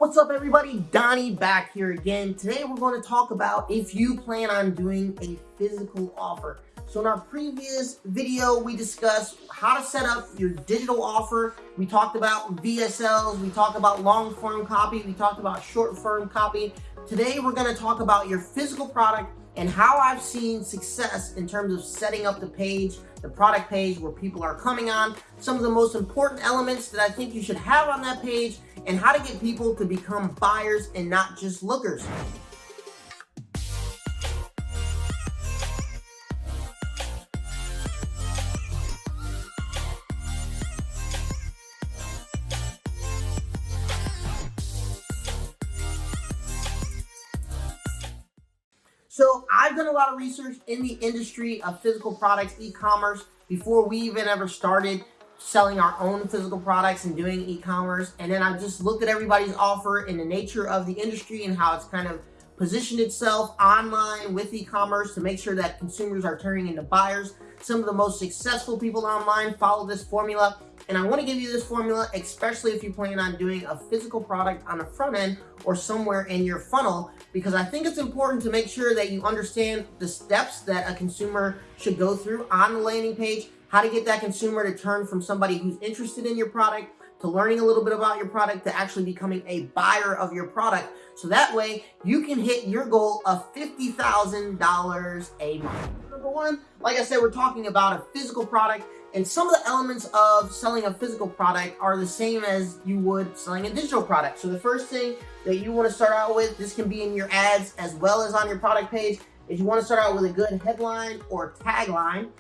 What's up, everybody? Donnie back here again. Today we're going to talk about if you plan on doing a physical offer. So in our previous video, we discussed how to set up your digital offer. We talked about VSLs, we talked about long form copy, we talked about short form copy. Today we're going to talk about your physical product and how I've seen success in terms of setting up the page, the product page where people are coming on, some of the most important elements that I think you should have on that page, and how to get people to become buyers and not just lookers. So I've done a lot of research in the industry of physical products, e-commerce, before we even ever started selling our own physical products and doing e-commerce. And then I just looked at everybody's offer and the nature of the industry and how it's kind of positioned itself online with e-commerce to make sure that consumers are turning into buyers. Some of the most successful people online follow this formula. And I want to give you this formula, especially if you plan on doing a physical product on the front end or somewhere in your funnel, because I think it's important to make sure that you understand the steps that a consumer should go through on the landing page, how to get that consumer to turn from somebody who's interested in your product to learning a little bit about your product to actually becoming a buyer of your product. So that way you can hit your goal of $50,000 a month. Number one, like I said, we're talking about a physical product, and some of the elements of selling a physical product are the same as you would selling a digital product. So the first thing that you want to start out with, this can be in your ads as well as on your product page, is you want to start out with a good headline or tagline.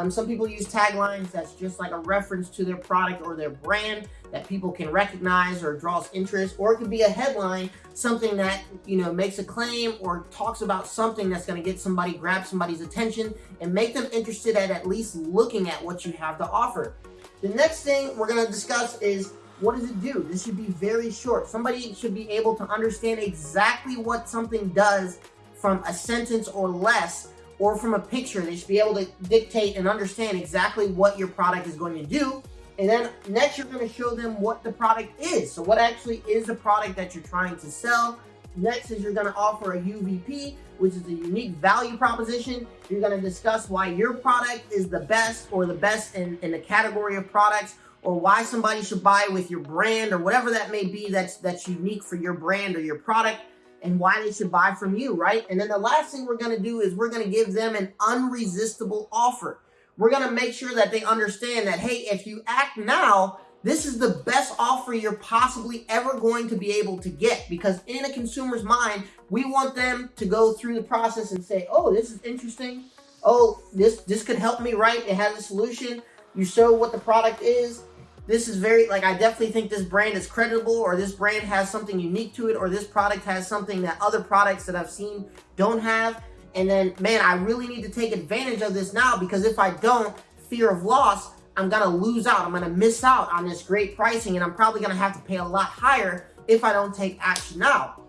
Some people use taglines that's just like a reference to their product or their brand that people can recognize or draws interest, or it could be a headline, something that, you know, makes a claim or talks about something that's going to get somebody, grab somebody's attention and make them interested at least looking at what you have to offer. The next thing we're going to discuss is, what does it do? This should be very short. Somebody should be able to understand exactly what something does from a sentence or less, or from a picture. They should be able to dictate and understand exactly what your product is going to do. And then next, you're going to show them what the product is. So what actually is the product that you're trying to sell? Next is you're going to offer a UVP, which is a unique value proposition. You're going to discuss why your product is the best, or the best in the category of products, or why somebody should buy with your brand, or whatever that may be that's unique for your brand or your product, and why they should buy from you, right? And then the last thing we're going to do is we're going to give them an unresistible offer. We're going to make sure that they understand that, hey, if you act now, this is the best offer you're possibly ever going to be able to get, because in a consumer's mind, we want them to go through the process and say, oh, this is interesting. Oh, this could help me, right? It has a solution. You show what the product is. This is very, like, I definitely think this brand is credible, or this brand has something unique to it, or this product has something that other products that I've seen don't have. And then, man, I really need to take advantage of this now, because if I don't, fear of loss, I'm going to lose out. I'm going to miss out on this great pricing, and I'm probably going to have to pay a lot higher if I don't take action now.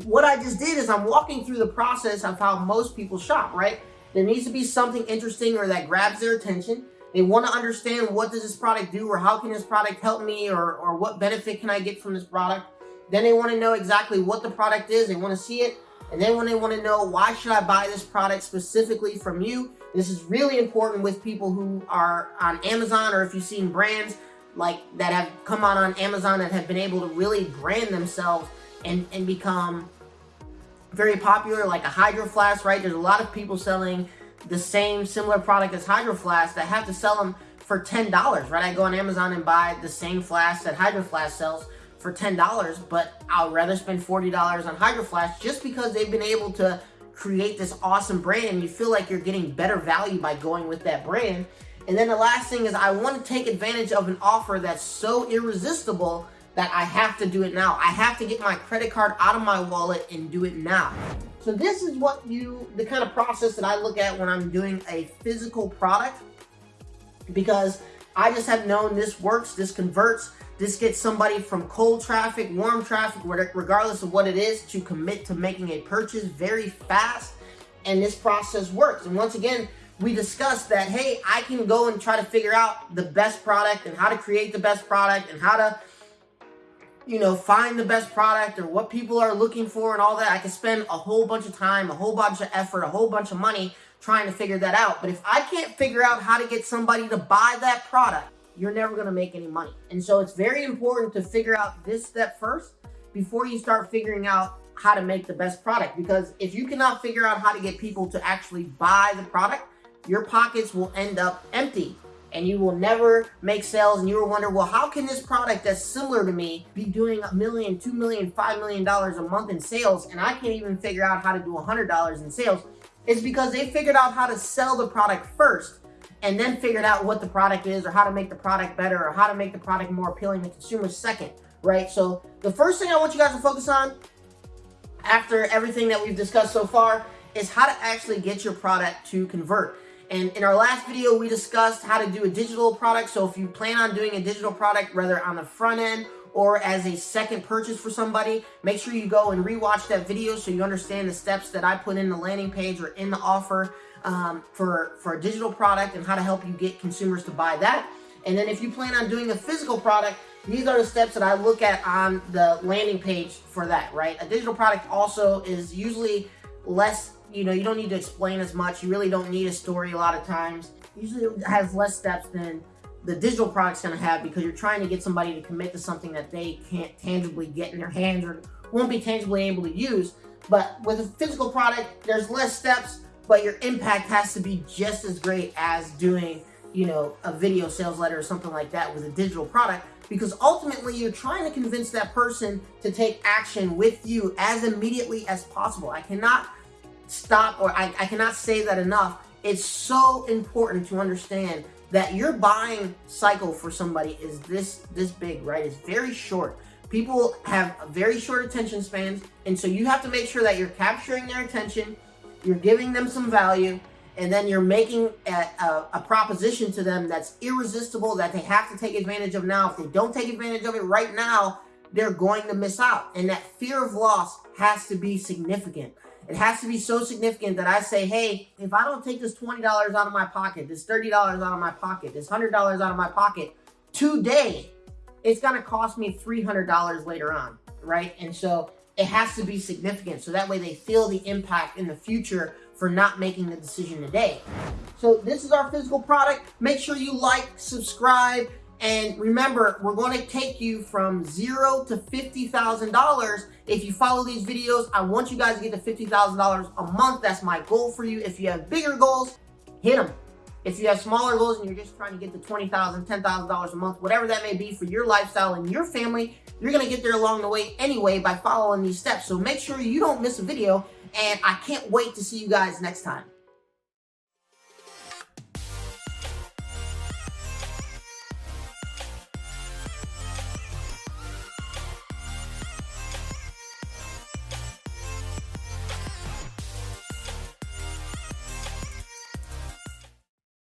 What I just did is I'm walking through the process of how most people shop, right? There needs to be something interesting or that grabs their attention. They want to understand, what does this product do, or how can this product help me, or what benefit can I get from this product? Then they want to know exactly what the product is. They want to see it. And then when they want to know, why should I buy this product specifically from you? This is really important with people who are on Amazon, or if you've seen brands like that have come out on Amazon that have been able to really brand themselves and become very popular, like a Hydro Flask, right? There's a lot of people selling the same similar product as Hydro Flask that have to sell them for $10, right? I go on Amazon and buy the same flask that Hydro Flask sells for $10, but I'll rather spend $40 on Hydro Flask just because they've been able to create this awesome brand, and you feel like you're getting better value by going with that brand. And then the last thing is, I want to take advantage of an offer that's so irresistible that I have to do it now. I have to get my credit card out of my wallet and do it now. So this is the kind of process that I look at when I'm doing a physical product, because I just have known this works, this converts, this gets somebody from cold traffic, warm traffic, regardless of what it is, to commit to making a purchase very fast. And this process works. And once again, we discussed that, hey, I can go and try to figure out the best product and how to create the best product and how to find the best product or what people are looking for and all that. I could spend a whole bunch of time, a whole bunch of effort, a whole bunch of money trying to figure that out. But if I can't figure out how to get somebody to buy that product, you're never going to make any money. And so it's very important to figure out this step first before you start figuring out how to make the best product. Because if you cannot figure out how to get people to actually buy the product, your pockets will end up empty and you will never make sales. And you will wonder, well, how can this product that's similar to me be doing $1 million, $2 million, $5 million a month in sales, and I can't even figure out how to do $100 in sales? It's because they figured out how to sell the product first and then figured out what the product is or how to make the product better or how to make the product more appealing to consumers second, right? So the first thing I want you guys to focus on after everything that we've discussed so far is how to actually get your product to convert. And in our last video, we discussed how to do a digital product. So if you plan on doing a digital product, whether on the front end or as a second purchase for somebody, make sure you go and rewatch that video so you understand the steps that I put in the landing page or in the offer for a digital product and how to help you get consumers to buy that. And then if you plan on doing a physical product, these are the steps that I look at on the landing page for that, right? A digital product also is usually less, you don't need to explain as much. You really don't need a story a lot of times. Usually it has less steps than the digital product's gonna have because you're trying to get somebody to commit to something that they can't tangibly get in their hands or won't be tangibly able to use. But with a physical product, there's less steps, but your impact has to be just as great as doing, a video sales letter or something like that with a digital product, because ultimately you're trying to convince that person to take action with you as immediately as possible. I cannot stop, or I cannot say that enough. It's so important to understand that your buying cycle for somebody is this big, right? It's very short. People have very short attention spans, and so you have to make sure that you're capturing their attention, you're giving them some value, and then you're making a proposition to them that's irresistible, that they have to take advantage of now. If they don't take advantage of it right now, they're going to miss out. And that fear of loss has to be significant. It has to be so significant that I say, hey, if I don't take this $20 out of my pocket, this $30 out of my pocket, this $100 out of my pocket today, it's going to cost me $300 later on, right? And so it has to be significant. So that way they feel the impact in the future for not making the decision today. So this is our physical product. Make sure you like, subscribe, and remember, we're going to take you from $0 to $50,000. If you follow these videos, I want you guys to get to $50,000 a month. That's my goal for you. If you have bigger goals, hit them. If you have smaller goals and you're just trying to get to $20,000, $10,000 a month, whatever that may be for your lifestyle and your family, you're going to get there along the way anyway by following these steps. So make sure you don't miss a video, and I can't wait to see you guys next time.